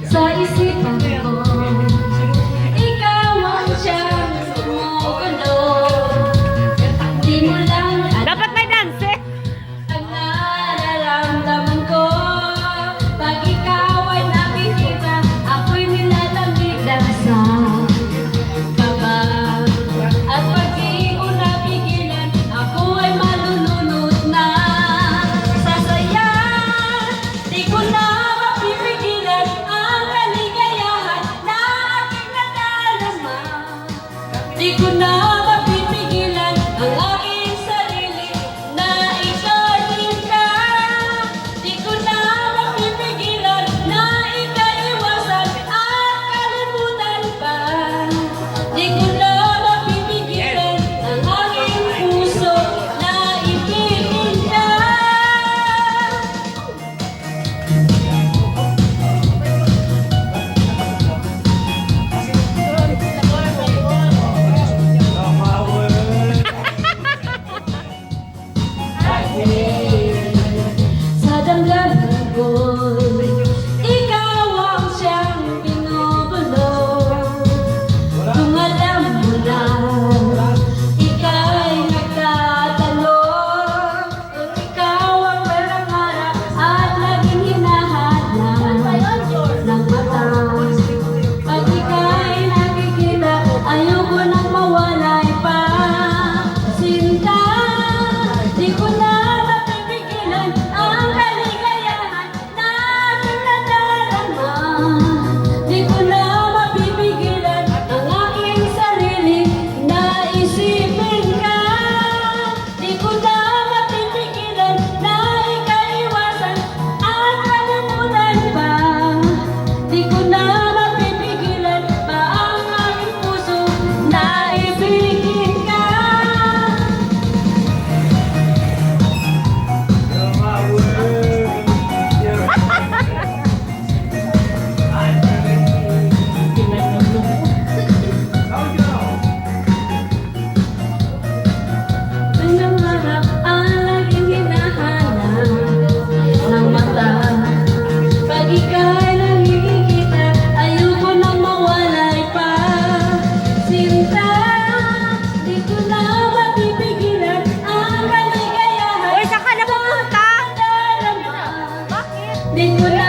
Sa isipan ko, ikaw ang siyang sumugulo. Di mo lang Dapat may dance. ang nararamdaman ko. Pag ikaw ay nakikita, ako'y nilalamig sa kaba. At pag di ko napigilan, ako ay malulunod na. Sasaya, di ko na mapipigilan ang kaligayahan na aking nadarama. Di ko na mapipigilan ang aking sarili na isartin ka. Di ko na mapipigilan na ikaiwasan at kalimutan pa. Di ko na mapipigilan ang aking puso na ibigin ka. Sa damdamin ko, ikaw ang siyang binubulong. Kung alam mo na, ika'y nagtatanong. Kung ikaw ang marangarap at laging hinahanap ng mata. Pag ika'y nakikita, ayoko nang mawalay pa. Sinta, di ko na mapipigilan ang kaligayahan na aking nadarama. Di ko na mapipigilan ang aking sarili na isipin ka. Di ko na mapipigilan na ikaiwasan at kalimutan pa. Di ko na mapipigilan pa ang aking puso na ibigin ka. Nangangarap ang laging hinahanap ng mata. Pag ika'y nakikita, ayoko nang mawalay pa. Sinta, di ko na mapipigilan ang kaligayahan. Uy, saan ka na pupunta? Nadarama. Bakit? Di ko na